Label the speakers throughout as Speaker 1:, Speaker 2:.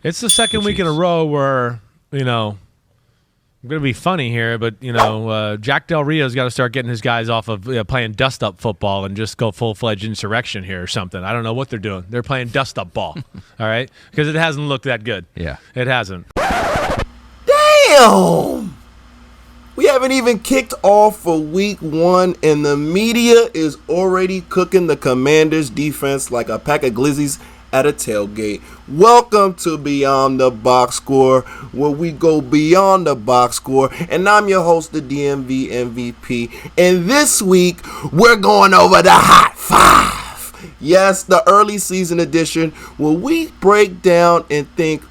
Speaker 1: It's the second week in a row where, I'm going to be funny here, but, Jack Del Rio's got to start getting his guys off of playing dust-up football and just go full-fledged insurrection here or something. I don't know what they're doing. They're playing dust-up ball, all right? Because it hasn't looked that good.
Speaker 2: Yeah.
Speaker 1: It hasn't.
Speaker 3: Damn! We haven't even kicked off for week 1, and the media is already cooking the Commanders' defense like a pack of glizzies at a tailgate. Welcome to Beyond the Box Score, where we go beyond the box score, and I'm your host, the DMV MVP, and this week, we're going over the Hot 5. Yes, the early season edition, where we break down and think,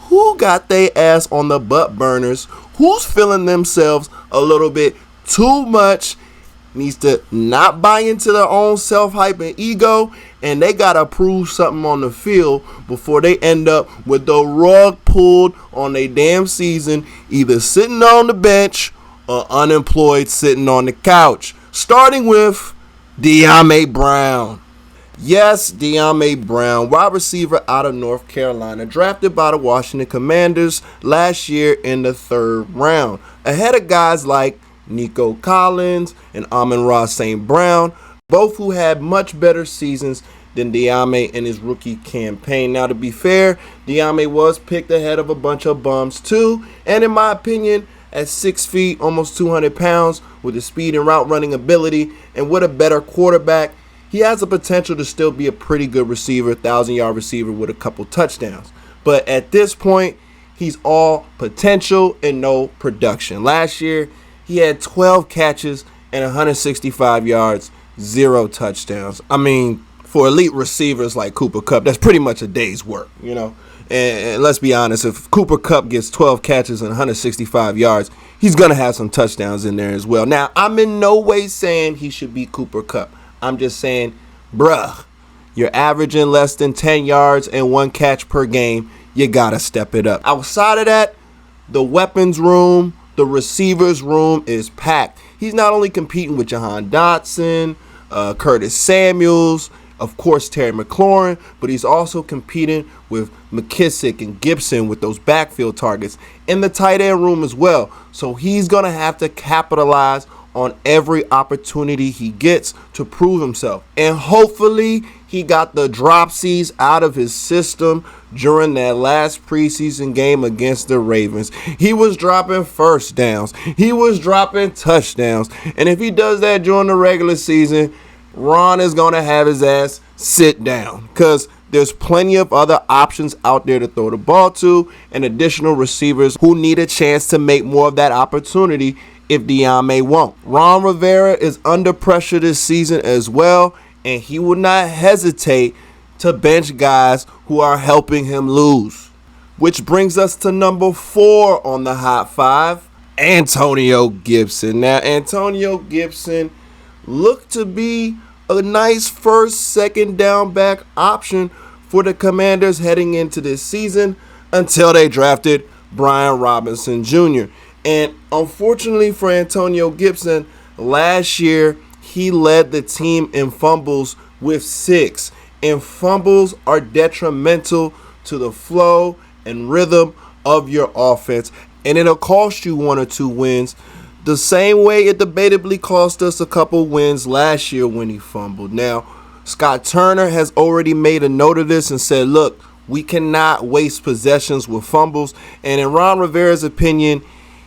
Speaker 3: who got their ass on the butt burners? Who's feeling themselves a little bit too much, needs to not buy into their own self-hype and ego, and they got to prove something on the field before they end up with the rug pulled on their damn season, either sitting on the bench or unemployed sitting on the couch. Starting with De'Ami Brown. Yes, De'Ami Brown, wide receiver out of North Carolina, drafted by the Washington Commanders last year in the 3rd round, ahead of guys like Nico Collins and Amon-Ra St. Brown, both who had much better seasons than De'Ami in his rookie campaign. Now, to be fair, De'Ami was picked ahead of a bunch of bums too, and in my opinion, at 6 feet, almost 200 pounds, with the speed and route running ability, and with a better quarterback, he has the potential to still be a pretty good receiver, 1,000-yard receiver with a couple touchdowns. But at this point, he's all potential and no production. Last year, he had 12 catches and 165 yards, 0 touchdowns. I mean, for elite receivers like Cooper Kupp, that's pretty much a day's work, And let's be honest, if Cooper Kupp gets 12 catches and 165 yards, he's going to have some touchdowns in there as well. Now, I'm in no way saying he should be Cooper Kupp. I'm just saying, bruh, you're averaging less than 10 yards and 1 catch per game. You got to step it up. Outside of that, the weapons room, the receivers room is packed. He's not only competing with Jahan Dotson, Curtis Samuels, of course Terry McLaurin, but he's also competing with McKissick and Gibson with those backfield targets in the tight end room as well. So he's going to have to capitalize on every opportunity he gets to prove himself. And hopefully he got the dropsies out of his system during that last preseason game against the Ravens. He was dropping first downs. He was dropping touchdowns. And if he does that during the regular season, Ron is going to have his ass sit down, because there's plenty of other options out there to throw the ball to, and additional receivers who need a chance to make more of that opportunity if De'Ami won't. Ron Rivera is under pressure this season as well, and he will not hesitate to bench guys who are helping him lose. Which brings us to number 4 on the Hot 5, Antonio Gibson. Now, Antonio Gibson looked to be a nice first, second down back option for the Commanders heading into this season until they drafted Brian Robinson Jr. And unfortunately for Antonio Gibson, last year he led the team in fumbles with 6. And fumbles are detrimental to the flow and rhythm of your offense. And it'll cost you 1 or 2 wins, the same way it debatably cost us a couple wins last year when he fumbled. Now, Scott Turner has already made a note of this and said, look, we cannot waste possessions with fumbles. And in Ron Rivera's opinion,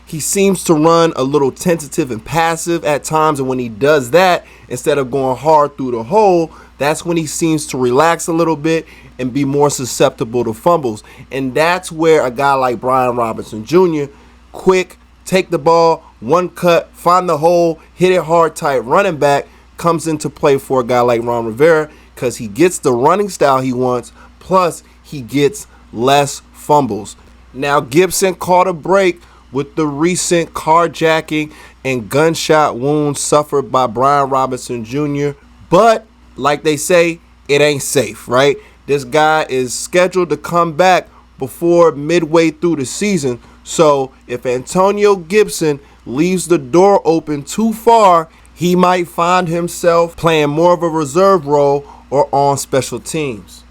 Speaker 3: he seems to run a little tentative and passive at times, and when he does that, instead of going hard through the hole, that's when he seems to relax a little bit and be more susceptible to fumbles. And that's where a guy like Brian Robinson Jr., quick, take the ball, 1 cut, find the hole, hit it hard type running back, comes into play for a guy like Ron Rivera, because he gets the running style he wants, plus he gets less fumbles. Now, Gibson caught a break with the recent carjacking and gunshot wounds suffered by Brian Robinson Jr. But, like they say, it ain't safe, right? This guy is scheduled to come back before midway through the season. So, if Antonio Gibson leaves the door open too far, he might find himself playing more of a reserve role or on special teams.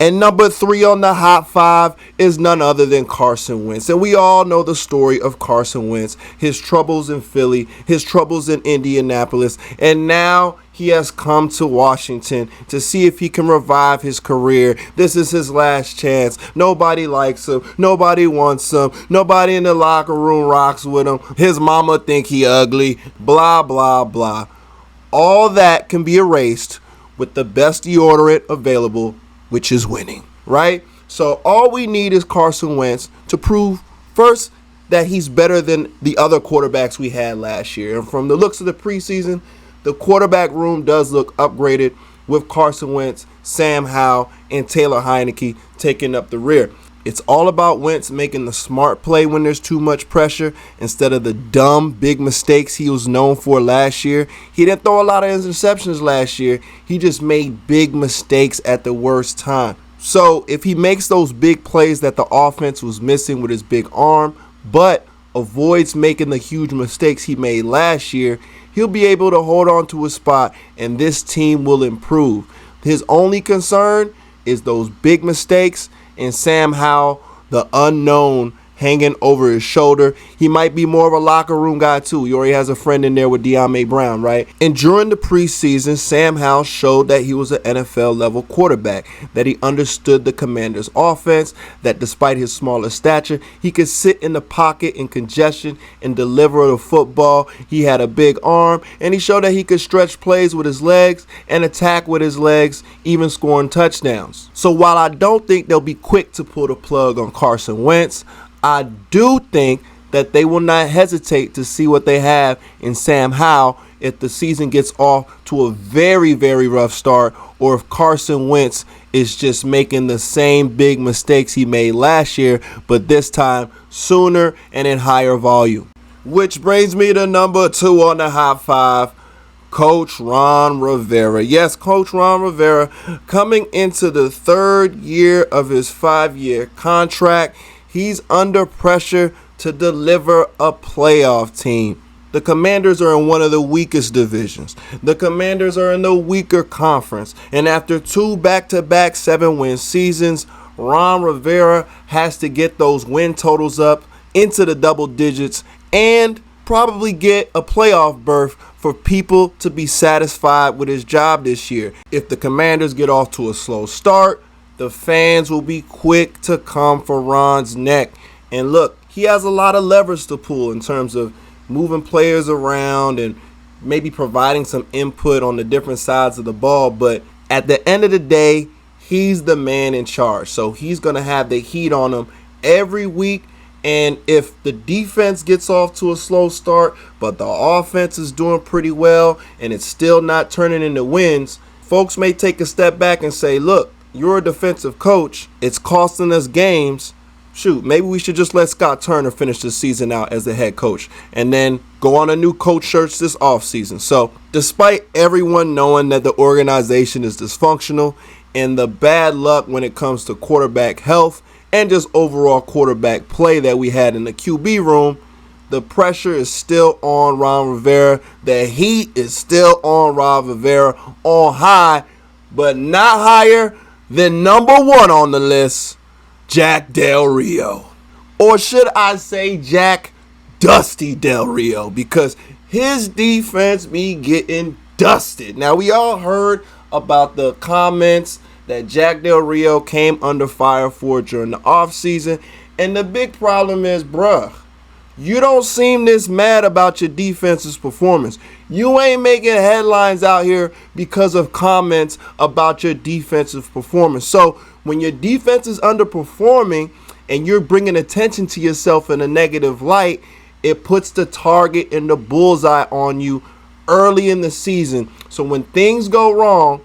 Speaker 3: And number 3 on the Hot 5 is none other than Carson Wentz. And we all know the story of Carson Wentz, his troubles in Philly, his troubles in Indianapolis, and now he has come to Washington to see if he can revive his career. This is his last chance. Nobody likes him. Nobody wants him. Nobody in the locker room rocks with him. His mama think he ugly. Blah, blah, blah. All that can be erased with the best deodorant available, which is winning, right? So all we need is Carson Wentz to prove, first, that he's better than the other quarterbacks we had last year. And from the looks of the preseason, the quarterback room does look upgraded with Carson Wentz, Sam Howell, and Taylor Heineke taking up the rear. It's all about Wentz making the smart play when there's too much pressure instead of the dumb, big mistakes he was known for last year. He didn't throw a lot of interceptions last year. He just made big mistakes at the worst time. So if he makes those big plays that the offense was missing with his big arm, but avoids making the huge mistakes he made last year, he'll be able to hold on to his spot, and this team will improve. His only concern is those big mistakes and Sam Howell, the unknown, hanging over his shoulder. He might be more of a locker room guy too. He already has a friend in there with De'Ami Brown, right? And during the preseason, Sam Howell showed that he was an NFL level quarterback, that he understood the Commanders' offense, that despite his smaller stature, he could sit in the pocket in congestion and deliver the football. He had a big arm, and he showed that he could stretch plays with his legs and attack with his legs, even scoring touchdowns. So while I don't think they'll be quick to pull the plug on Carson Wentz, I do think that they will not hesitate to see what they have in Sam Howell if the season gets off to a very, very rough start, or if Carson Wentz is just making the same big mistakes he made last year, but this time sooner and in higher volume. Which brings me to number 2 on the Hot 5, Coach Ron Rivera. Yes, Coach Ron Rivera coming into the 3rd year of his 5-year contract. He's under pressure to deliver a playoff team. The Commanders are in one of the weakest divisions. The Commanders are in the weaker conference. And after 2 back-to-back 7-win seasons, Ron Rivera has to get those win totals up into the double digits and probably get a playoff berth for people to be satisfied with his job this year. If the Commanders get off to a slow start, the fans will be quick to come for Ron's neck. And look, he has a lot of levers to pull in terms of moving players around and maybe providing some input on the different sides of the ball. But at the end of the day, he's the man in charge. So he's going to have the heat on him every week. And if the defense gets off to a slow start, but the offense is doing pretty well and it's still not turning into wins, folks may take a step back and say, look, you're a defensive coach. It's costing us games. Shoot, maybe we should just let Scott Turner finish the season out as the head coach and then go on a new coach search this offseason. So despite everyone knowing that the organization is dysfunctional and the bad luck when it comes to quarterback health and just overall quarterback play that we had in the QB room, the pressure is still on Ron Rivera. The heat is still on Ron Rivera on high, but not higher than number 1 on the list, Jack Del Rio. Or should I say Jack Dusty Del Rio, because his defense be getting dusted. Now, we all heard about the comments that Jack Del Rio came under fire for during the offseason, and the big problem is, bruh, you don't seem this mad about your defense's performance. You ain't making headlines out here because of comments about your defensive performance. So when your defense is underperforming and you're bringing attention to yourself in a negative light, it puts the target and the bullseye on you early in the season. So when things go wrong,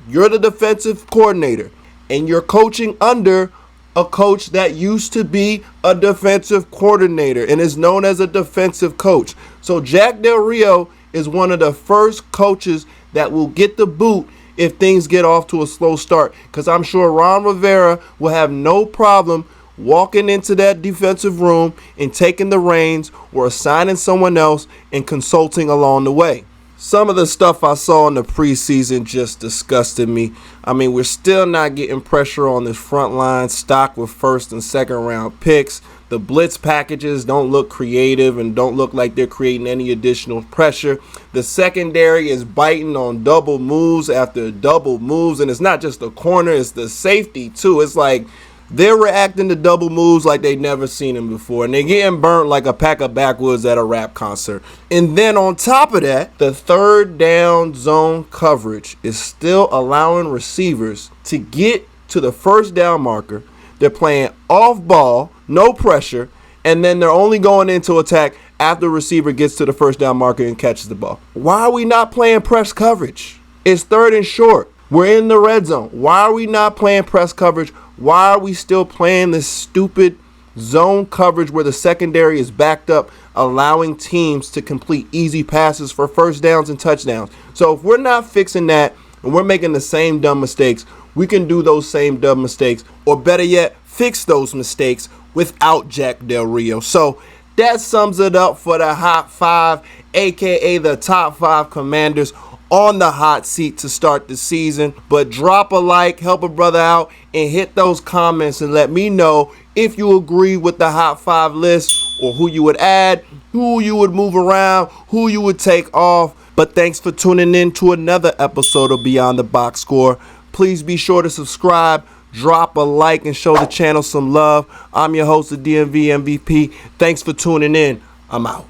Speaker 3: you're the defensive coordinator and you're coaching under a coach that used to be a defensive coordinator and is known as a defensive coach. So Jack Del Rio is one of the first coaches that will get the boot if things get off to a slow start, because I'm sure Ron Rivera will have no problem walking into that defensive room and taking the reins or assigning someone else and consulting along the way. Some of the stuff I saw in the preseason just disgusted me. I mean, we're still not getting pressure on this front line stocked with first and second round picks. The blitz packages don't look creative and don't look like they're creating any additional pressure. The secondary is biting on double moves after double moves, and it's not just the corner, it's the safety too. It's like they're reacting to double moves like they've never seen them before, and they're getting burnt like a pack of backwoods at a rap concert. And then on top of that, the third down zone coverage is still allowing receivers to get to the first down marker. They're playing off ball, no pressure, and then they're only going into attack after the receiver gets to the first down marker and catches the ball. Why are we not playing press coverage? It's third and short. We're in the red zone. Why are we not playing press coverage? Why are we still playing this stupid zone coverage where the secondary is backed up, allowing teams to complete easy passes for first downs and touchdowns? So if we're not fixing that and we're making the same dumb mistakes, we can do those same dumb mistakes, or better yet, fix those mistakes without Jack Del Rio. So that sums it up for the Hot 5, aka the top 5 commanders on the hot seat to start the season. But drop a like, help a brother out, and hit those comments and let me know if you agree with the Hot 5 list, or who you would add, who you would move around, who you would take off. But thanks for tuning in to another episode of Beyond the Box Score. Please be sure to subscribe, drop a like, and show the channel some love. I'm your host, the DMV MVP. Thanks for tuning in. I'm out.